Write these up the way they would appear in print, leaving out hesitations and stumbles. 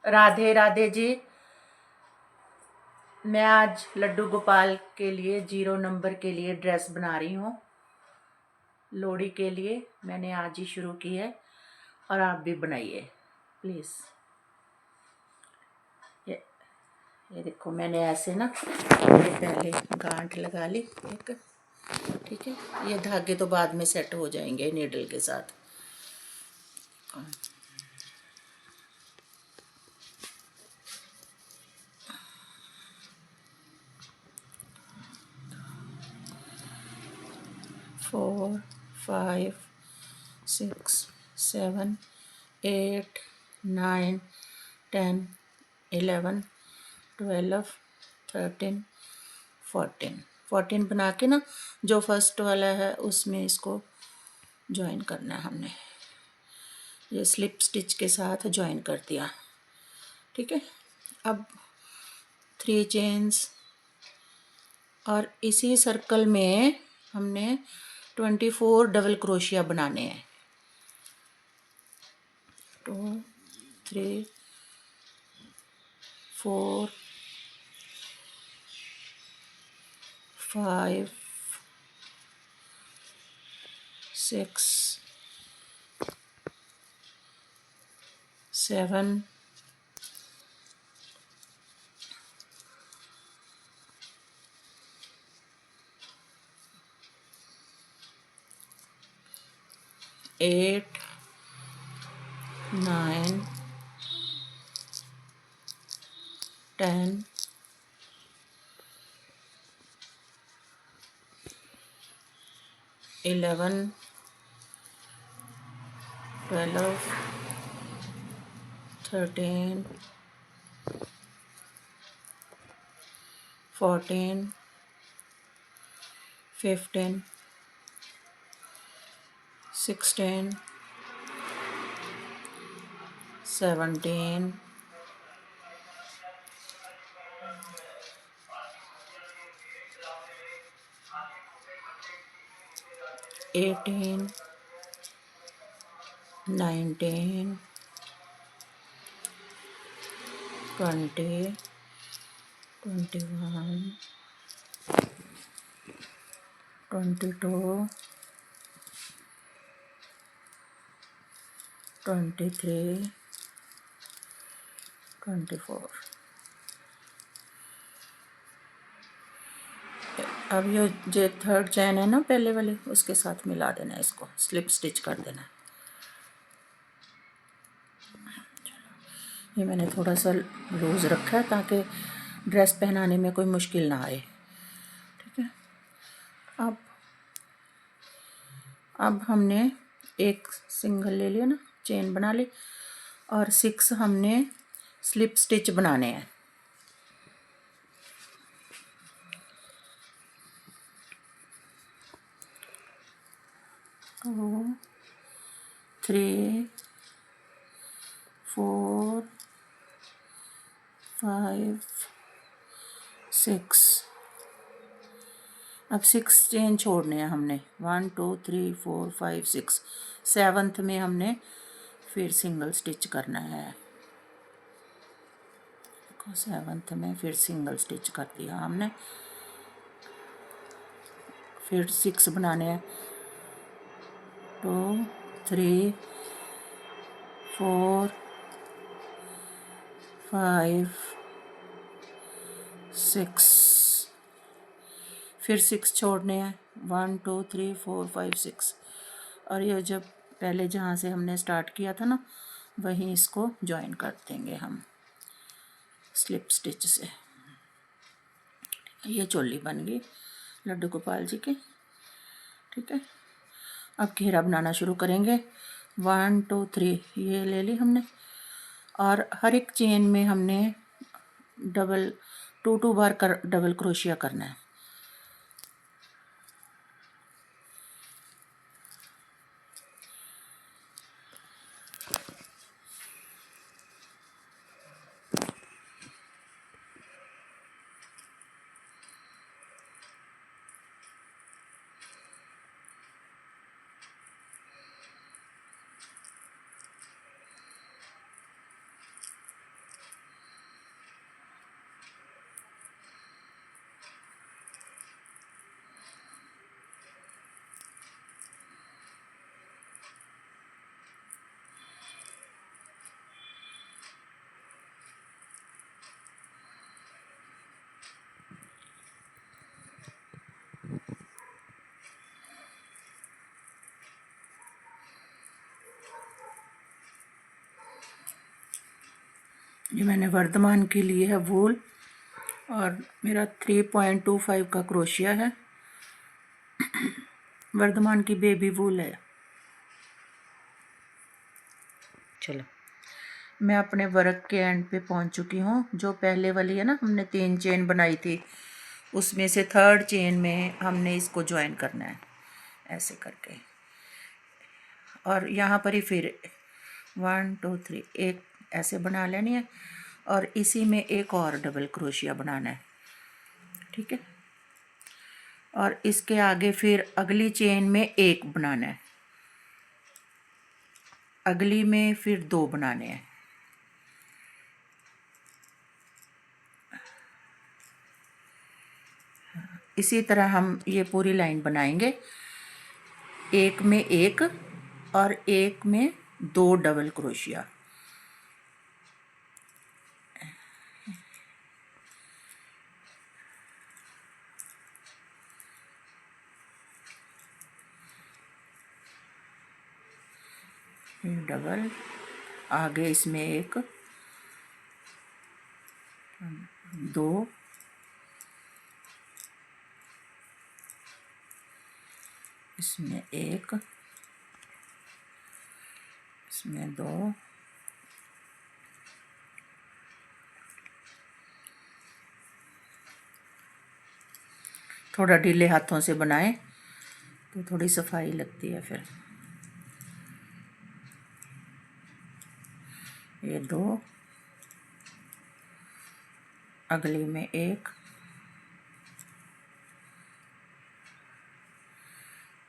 राधे राधे जी। मैं आज लड्डू गोपाल के लिए 0 नंबर के लिए ड्रेस बना रही हूँ। लोहड़ी के लिए मैंने आज ही शुरू की है और आप भी बनाइए प्लीज़। ये देखो, मैंने ऐसे ना ये पहले गांठ लगा ली एक, ठीक है। ये धागे तो बाद में सेट हो जाएंगे नीडल के साथ। फोर, 5, 6, 7, 8, 9, 10, 11, 12, 13, 14 बना के ना, जो फर्स्ट वाला है उसमें इसको ज्वाइन करना है हमने। ये स्लिप स्टिच के साथ ज्वाइन कर दिया, ठीक है। अब 3 चेन्स और इसी सर्कल में हमने 24 डबल क्रोशिया बनाने हैं। 2, 3, 4, 5, 6, 7, 8, 9, 10, 11, 12, 13, 14, 15, 16, 17, 18, 19, 20, 21, 22, 23, 24। अब ये जो थर्ड चैन है ना पहले वाली, उसके साथ मिला देना है, इसको स्लिप स्टिच कर देना है। ये मैंने थोड़ा सा लूज़ रखा है ताकि ड्रेस पहनाने में कोई मुश्किल ना आए, ठीक है। अब हमने एक सिंगल ले लिया ना, चेन बना ली, और 6 हमने स्लिप स्टिच बनाने हैं। 2, 3, 4, 5, 6। अब 6 चेन छोड़ने हैं हमने। 1, 2, 3, 4, 5, 6। 7th में हमने फिर सिंगल स्टिच करना है। 7th में फिर सिंगल स्टिच कर दिया हमने। फिर 6 बनाने हैं। 2, 3, 4, 5, 6। फिर 6 छोड़ने हैं। 1, 2, 3, 4, 5, 6। और ये जब पहले जहाँ से हमने स्टार्ट किया था ना, वहीं इसको ज्वाइन कर देंगे हम स्लिप स्टिच से। ये चोली बन गई लड्डू गोपाल जी की, ठीक है। अब घेरा बनाना शुरू करेंगे। 1, 2, 3 ये ले ली हमने, और हर एक चेन में हमने डबल 2 बार डबल क्रोशिया करना है। ये मैंने वर्धमान के लिए है वूल, और मेरा 3.25 का क्रोशिया है। वर्धमान की बेबी वूल है। चलो, मैं अपने वर्क के एंड पे पहुंच चुकी हूँ। जो पहले वाली है ना, हमने 3 चेन बनाई थी, उसमें से 3rd चेन में हमने इसको ज्वाइन करना है ऐसे करके। और यहाँ पर ही फिर 1 2 3 एक ऐसे बना लेनी है, और इसी में एक और डबल क्रोशिया बनाना है। ठीक है, और इसके आगे फिर अगली चेन में एक बनाना है, अगली में फिर 2 बनाने हैं। इसी तरह हम ये पूरी लाइन बनाएंगे। एक में एक और एक में 2 डबल क्रोशिया। डबल, आगे इसमें एक, 2, इसमें एक, इसमें 2, थोड़ा ढीले हाथों से बनाएं तो थोड़ी सफाई लगती है। फिर ये 2, अगली में एक,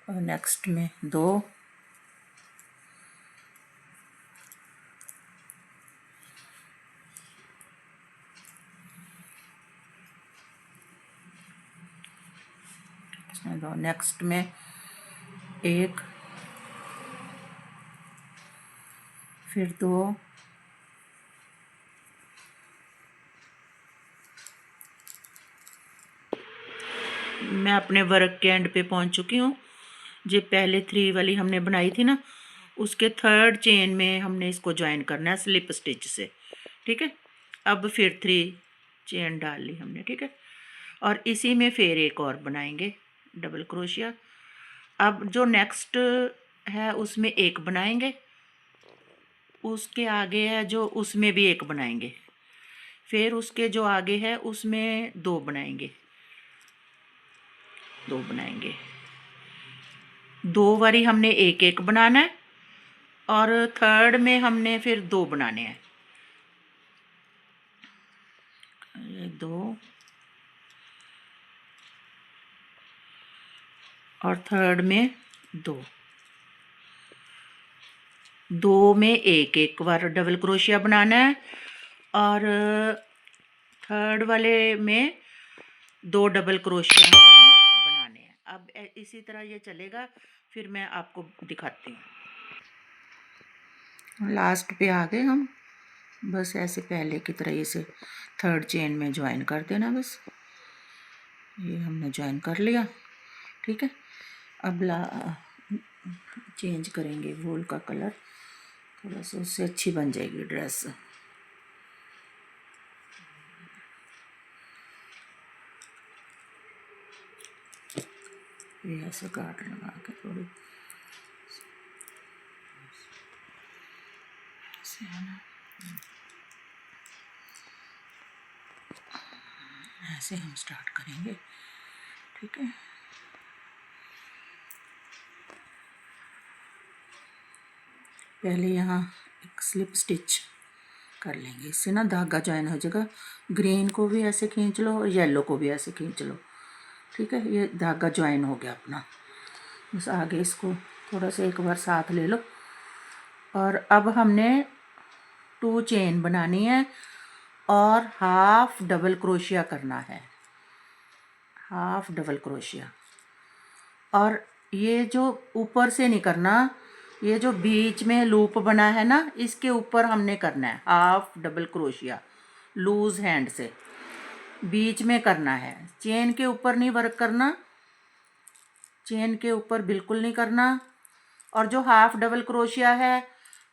और नेक्स्ट में 2, इसमें 2, नेक्स्ट में एक, फिर 2, मैं अपने वर्क के एंड पे पहुंच चुकी हूँ। जो पहले 3 वाली हमने बनाई थी ना, उसके 3rd चेन में हमने इसको ज्वाइन करना है स्लिप स्टिच से। ठीक है, अब फिर 3 चेन डाल ली हमने। ठीक है, और इसी में फिर एक और बनाएंगे डबल क्रोशिया। अब जो नेक्स्ट है उसमें एक बनाएंगे, उसके आगे है जो उसमें भी एक बनाएंगे, फिर उसके जो आगे है उसमें 2 बनाएंगे, 2 बनाएंगे। 2 बारी हमने एक एक बनाना है, और 3rd में हमने फिर 2 बनाने हैं। 2 और 3rd में 2, 2 में एक एक बार डबल क्रोशिया बनाना है, और 3rd वाले में 2 डबल क्रोशिया बनाने हैं। अब इसी तरह ये चलेगा, फिर मैं आपको दिखाती हूँ। लास्ट पे आ गए हम, बस ऐसे पहले की तरह इसे 3rd चेन में ज्वाइन कर देना। बस ये हमने ज्वाइन कर लिया। ठीक है, अब चेंज करेंगे वूल का कलर, थोड़ा सा उससे अच्छी बन जाएगी ड्रेस। ये ऐसे गार्ड लगा के थोड़ी से है ना, ऐसे हम स्टार्ट करेंगे। ठीक है, पहले यहाँ एक स्लिप स्टिच कर लेंगे, इससे ना धागा ज्वाइन हो जाएगा। ग्रीन को भी ऐसे खींच लो और येलो को भी ऐसे खींच लो। ठीक है, ये धागा ज्वाइन हो गया अपना। बस आगे इसको थोड़ा सा एक बार साथ ले लो, और अब हमने 2 चेन बनानी है और हाफ डबल क्रोशिया करना है, हाफ डबल क्रोशिया। और ये जो ऊपर से नहीं करना, ये जो बीच में लूप बना है ना, इसके ऊपर हमने करना है हाफ डबल क्रोशिया, लूज हैंड से बीच में करना है। चेन के ऊपर नहीं वर्क करना, चेन के ऊपर बिल्कुल नहीं करना। और जो हाफ डबल क्रोशिया है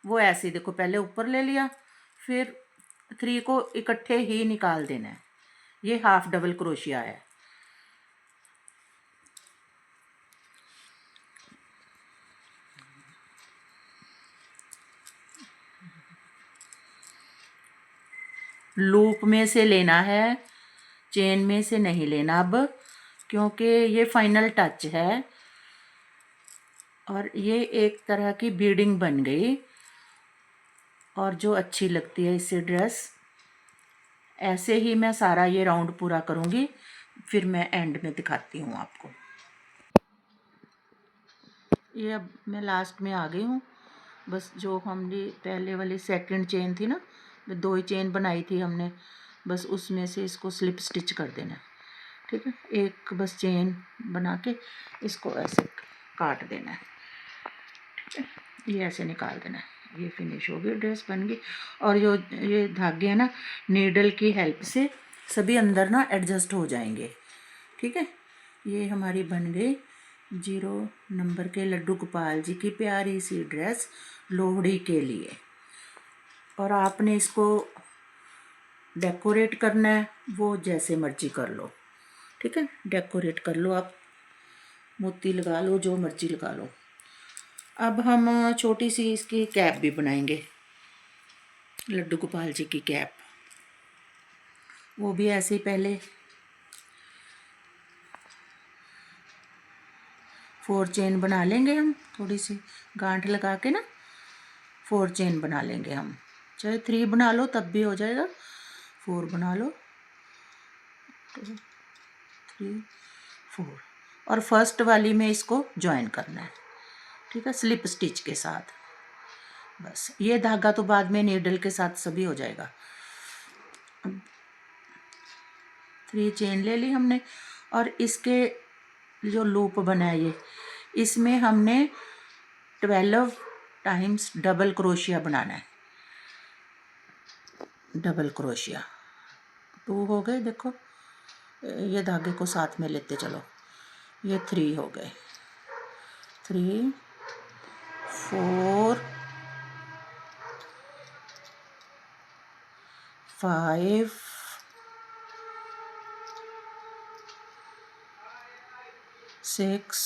वो ऐसे देखो, पहले ऊपर ले लिया, फिर 3 को इकट्ठे ही निकाल देना है। ये हाफ डबल क्रोशिया है। लूप में से लेना है, चेन में से नहीं लेना अब, क्योंकि ये फाइनल टच है और ये एक तरह की बीडिंग बन गई और जो अच्छी लगती है इससे ड्रेस। ऐसे ही मैं सारा ये राउंड पूरा करूँगी, फिर मैं एंड में दिखाती हूँ आपको। ये अब मैं लास्ट में आ गई हूँ। बस जो हमने पहले वाली सेकंड चेन थी ना, 2 ही चेन बनाई थी हमने, बस उसमें से इसको स्लिप स्टिच कर देना, ठीक है। एक बस चेन बना के इसको ऐसे काट देना है, ठीक है। ये ऐसे निकाल देना है। ये फिनिश हो गई, ड्रेस बन गई। और जो ये धागे हैं ना, नीडल की हेल्प से सभी अंदर ना एडजस्ट हो जाएंगे, ठीक है। ये हमारी बन गई 0 नंबर के लड्डू गोपाल जी की प्यारी सी ड्रेस लोहड़ी के लिए। और आपने इसको डेकोरेट करना है, वो जैसे मर्जी कर लो, ठीक है। डेकोरेट कर लो आप, मोती लगा लो, जो मर्जी लगा लो। अब हम छोटी सी इसकी कैप भी बनाएंगे, लड्डू गोपाल जी की कैप। वो भी ऐसे ही पहले 4 चेन बना लेंगे हम, थोड़ी सी गांठ लगा के ना 4 चेन बना लेंगे हम। चाहे 3 बना लो तब भी हो जाएगा, 4 बना लो, 2 3 4। और फर्स्ट वाली में इसको ज्वाइन करना है, ठीक है, स्लिप स्टिच के साथ। बस ये धागा तो बाद में नीडल के साथ सभी हो जाएगा। 3 चेन ले ली हमने और इसके जो लूप बना है ये, इसमें हमने 12 टाइम्स डबल क्रोशिया बनाना है। डबल क्रोशिया 2 हो गए, देखो ये धागे को साथ में लेते चलो, ये 3 हो गए, 3 4 5 6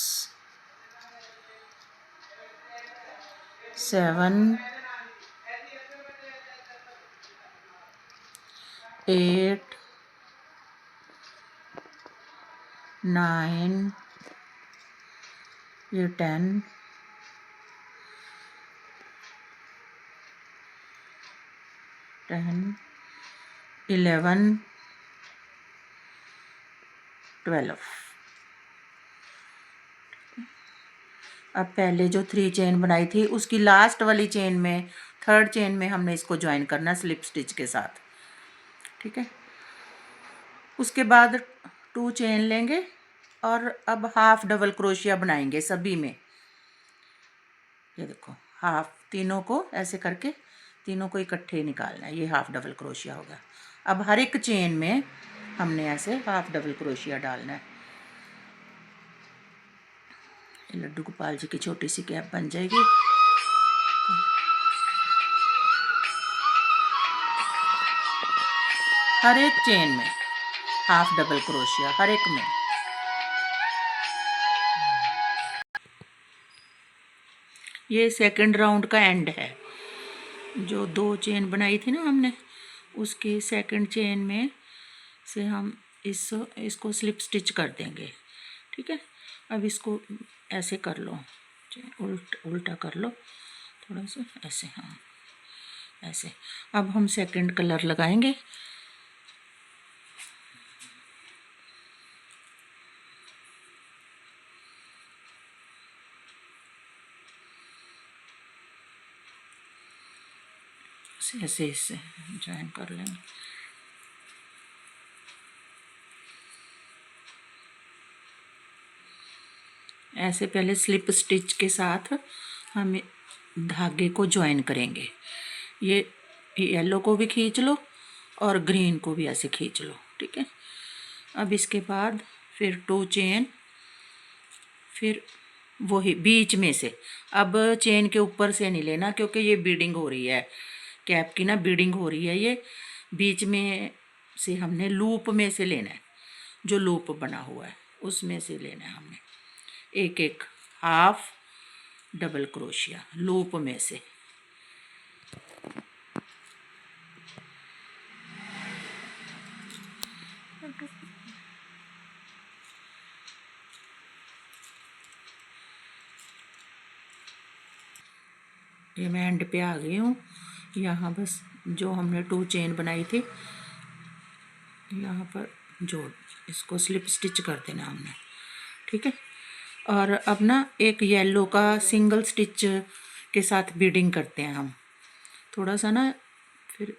7 8 9, ये 10 11 12। अब पहले जो 3 चेन बनाई थी उसकी लास्ट वाली चेन में, 3rd चेन में हमने इसको ज्वाइन करना स्लिप स्टिच के साथ, ठीक है। उसके बाद 2 चेन लेंगे और अब हाफ डबल क्रोशिया बनाएंगे सभी में। ये देखो हाफ, तीनों को ऐसे करके तीनों को इकट्ठे निकालना है, ये हाफ डबल क्रोशिया होगा। अब हर एक चेन में हमने ऐसे हाफ डबल क्रोशिया डालना है। लड्डू गोपाल जी की छोटी सी कैप बन जाएगी। हर एक चेन में हाफ डबल क्रोशिया, हर एक में। ये सेकंड राउंड का एंड है। जो 2 चेन बनाई थी ना हमने, उसकी सेकंड चेन में से हम इसको स्लिप स्टिच कर देंगे, ठीक है। अब इसको ऐसे कर लो, उल्टा कर लो थोड़ा सा ऐसे, हाँ ऐसे। अब हम सेकंड कलर लगाएंगे। ऐसे इससे ज्वाइन कर लेंगे। ऐसे पहले स्लिप स्टिच के साथ हम धागे को ज्वाइन करेंगे। ये येलो को भी खींच लो और ग्रीन को भी ऐसे खींच लो, ठीक है। अब इसके बाद फिर 2 चेन, फिर वही बीच में से, अब चेन के ऊपर से नहीं लेना क्योंकि ये बीडिंग हो रही है, कैप की ना बीडिंग हो रही है ये, बीच में से हमने लूप में से लेना है, जो लूप बना हुआ है उसमें से लेना है हमने एक एक हाफ डबल क्रोशिया लूप में से। ये मैं एंड पे आ गई हूँ। यहाँ बस जो हमने 2 चेन बनाई थी यहाँ पर जोड़, इसको स्लिप स्टिच कर देना हमने, ठीक है। और अब ना एक येलो का सिंगल स्टिच के साथ बीडिंग करते हैं हम, थोड़ा सा ना। फिर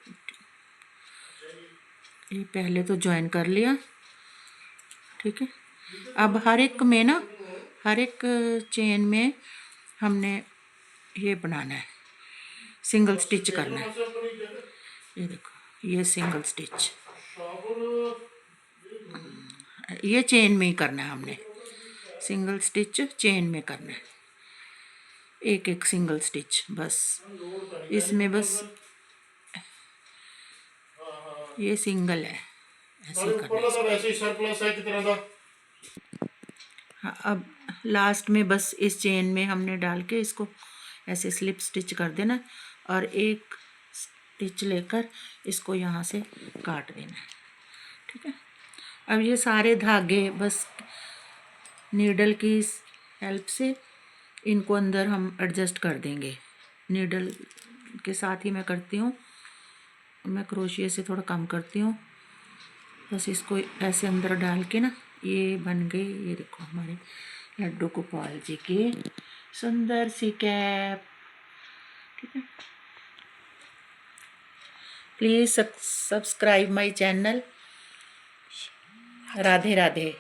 ये पहले तो ज्वाइन कर लिया, ठीक है। अब हर एक में ना, हर एक चेन में हमने ये बनाना है, सिंगल स्टिच करना है। ये देखो, ये सिंगल स्टिच, ये चेन में ही करना है हमने, सिंगल स्टिच चेन में करना है, एक एक सिंगल स्टिच बस। इसमें बस ये सिंगल है, ऐसे करना है इसको। हाँ, अब लास्ट में बस इस चेन में हमने डाल के इसको ऐसे स्लिप स्टिच कर देना और एक स्टिच लेकर इसको यहाँ से काट देना है, ठीक है। अब ये सारे धागे बस नीडल की हेल्प से इनको अंदर हम एडजस्ट कर देंगे। नीडल के साथ ही मैं करती हूँ, मैं क्रोशिया से थोड़ा कम करती हूँ। बस इसको ऐसे अंदर डाल के ना, ये बन गई, ये देखो हमारे लड्डू गोपाल जी की सुंदर सी कैप, ठीक है। Please subscribe my channel. Radhe Radhe.